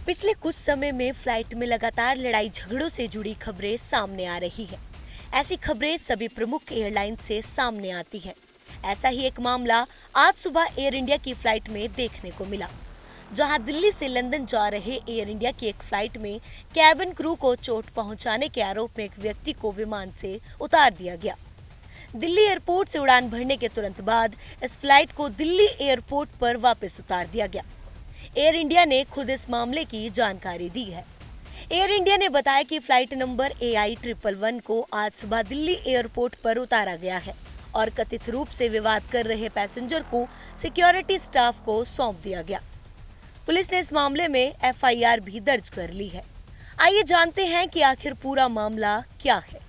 पिछले कुछ समय में फ्लाइट में लगातार लड़ाई झगड़ों से जुड़ी खबरें सामने आ रही है। ऐसी खबरें सभी प्रमुख एयरलाइन से सामने आती है। ऐसा ही एक मामला आज सुबह एयर इंडिया की फ्लाइट में देखने को मिला, जहां दिल्ली से लंदन जा रहे एयर इंडिया की एक फ्लाइट में कैबिन क्रू को चोट पहुंचाने के आरोप में एक व्यक्ति को विमान से उतार दिया गया। दिल्ली एयरपोर्ट से उड़ान भरने के तुरंत बाद इस फ्लाइट को दिल्ली एयरपोर्ट पर वापस उतार दिया गया। एयर इंडिया ने खुद इस मामले की जानकारी दी है। एयर इंडिया ने बताया कि फ्लाइट नंबर AI111 को आज सुबह दिल्ली एयरपोर्ट पर उतारा गया है और कथित रूप से विवाद कर रहे पैसेंजर को सिक्योरिटी स्टाफ को सौंप दिया गया। पुलिस ने इस मामले में FIR भी दर्ज कर ली है। आइए जानते हैं कि आखिर पूरा मामला क्या है।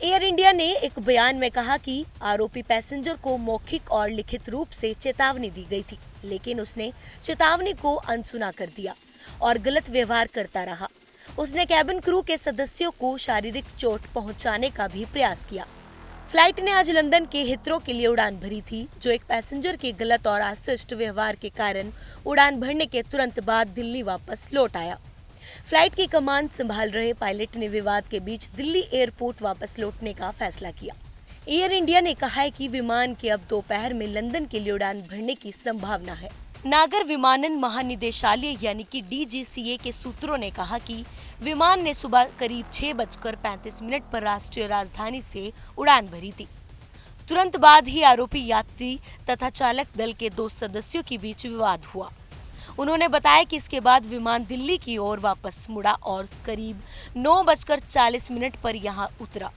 एयर इंडिया ने एक बयान में कहा कि आरोपी पैसेंजर को मौखिक और लिखित रूप से चेतावनी दी गई थी, लेकिन उसने चेतावनी को अनसुना कर दिया और गलत व्यवहार करता रहा। उसने कैबिन क्रू के सदस्यों को शारीरिक चोट पहुंचाने का भी प्रयास किया। फ्लाइट ने आज लंदन के हिथरो के लिए उड़ान भरी थी, जो एक पैसेंजर के गलत और अशिष्ट व्यवहार के कारण उड़ान भरने के तुरंत बाद दिल्ली वापस लौट आया। फ्लाइट की कमान संभाल रहे पायलट ने विवाद के बीच दिल्ली एयरपोर्ट वापस लौटने का फैसला किया। एयर इंडिया ने कहा है कि विमान के अब दोपहर में लंदन के लिए उड़ान भरने की संभावना है। नागर विमानन महानिदेशालय यानी कि DGCA के सूत्रों ने कहा कि विमान ने सुबह करीब 6:35 पर राष्ट्रीय राजधानी से उड़ान भरी थी। तुरंत बाद ही आरोपी यात्री तथा चालक दल के 2 सदस्यों के बीच विवाद हुआ। उन्होंने बताया कि इसके बाद विमान दिल्ली की ओर वापस मुड़ा और करीब 9:40 पर यहां उतरा।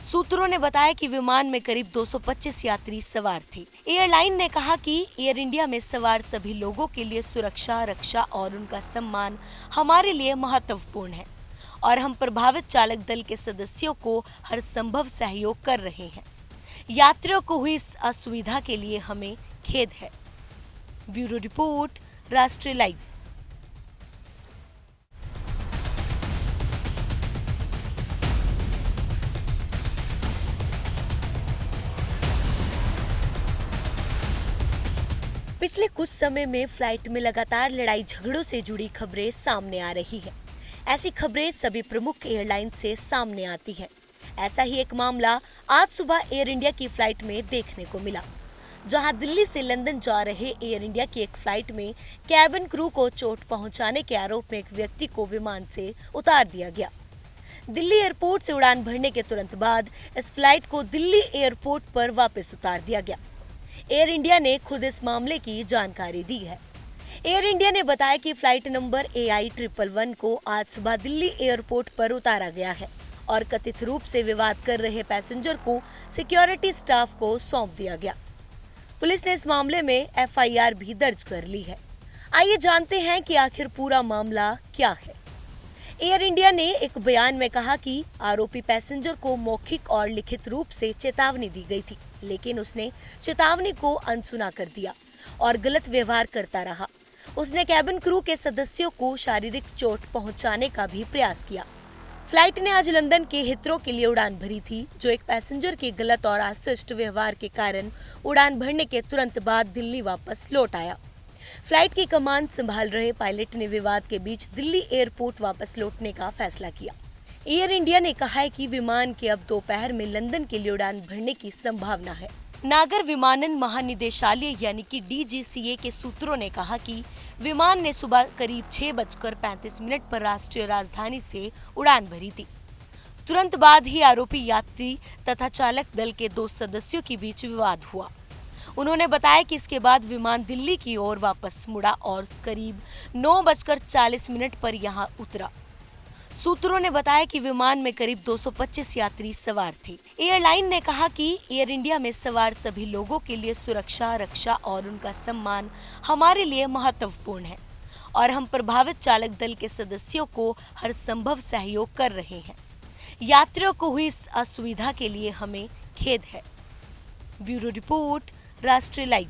सूत्रों ने बताया कि विमान में करीब 225 यात्री सवार थे। एयरलाइन ने कहा कि एयर इंडिया में सवार सभी लोगों के लिए सुरक्षा, रक्षा और उनका सम्मान हमारे लिए महत्वपूर्ण है और हम प्रभावित चालक दल के सदस्यों को हर संभव सहयोग कर रहे हैं। यात्रियों को हुई इस असुविधा के लिए हमें खेद है। ब्यूरो रिपोर्ट, राष्ट्रीय लाइव। पिछले कुछ समय में फ्लाइट में लगातार लड़ाई झगड़ों से जुड़ी खबरें सामने आ रही है। ऐसी खबरें सभी प्रमुख एयरलाइन से सामने आती है। ऐसा ही एक मामला आज सुबह एयर इंडिया की फ्लाइट में देखने को मिला, जहां दिल्ली से लंदन जा रहे एयर इंडिया की एक फ्लाइट में कैबिन क्रू को चोट पहुंचाने के आरोप में एक व्यक्ति को विमान से उतार दिया गया। दिल्ली एयरपोर्ट से उड़ान भरने के तुरंत बाद इस फ्लाइट को दिल्ली एयरपोर्ट पर वापस उतार दिया गया। एयर इंडिया ने खुद इस मामले की जानकारी दी है। एयर इंडिया ने बताया कि फ्लाइट नंबर AI111 को आज सुबह दिल्ली एयरपोर्ट पर उतारा गया है और कथित रूप से विवाद कर रहे पैसेंजर को सिक्योरिटी स्टाफ को सौंप दिया गया। पुलिस ने इस मामले में FIR भी दर्ज कर ली है। आइए जानते हैं कि आखिर पूरा मामला क्या है। एयर इंडिया ने एक बयान में कहा कि आरोपी पैसेंजर को मौखिक और लिखित रूप से चेतावनी दी गई थी, लेकिन उसने चेतावनी को अनसुना कर दिया और गलत व्यवहार करता रहा। उसने कैबिन क्रू के सदस्यों को शारीरिक चोट पहुंचाने का भी प्रयास किया। फ्लाइट ने आज लंदन के हिथरो के लिए उड़ान भरी थी, जो एक पैसेंजर के गलत और अशिष्ट व्यवहार के कारण उड़ान भरने के तुरंत बाद दिल्ली वापस लौट आया। फ्लाइट की कमान संभाल रहे पायलट ने विवाद के बीच दिल्ली एयरपोर्ट वापस लौटने का फैसला किया। एयर इंडिया ने कहा है कि विमान के अब दोपहर में लंदन के लिए उड़ान भरने की संभावना है। नागर विमानन महानिदेशालय यानी कि DGCA के सूत्रों ने कहा कि विमान ने सुबह करीब 6:35 पर राष्ट्रीय राजधानी से उड़ान भरी थी। तुरंत बाद ही आरोपी यात्री तथा चालक दल के 2 सदस्यों के बीच विवाद हुआ। उन्होंने बताया कि इसके बाद विमान दिल्ली की ओर वापस मुड़ा और करीब 9:40 पर यहां उतरा। सूत्रों ने बताया कि विमान में करीब 225 यात्री सवार थे। एयरलाइन ने कहा कि एयर इंडिया में सवार सभी लोगों के लिए सुरक्षा, रक्षा और उनका सम्मान हमारे लिए महत्वपूर्ण है और हम प्रभावित चालक दल के सदस्यों को हर संभव सहयोग कर रहे हैं। यात्रियों को हुई इस असुविधा के लिए हमें खेद है। ब्यूरो रिपोर्ट, राष्ट्रीय लाइव।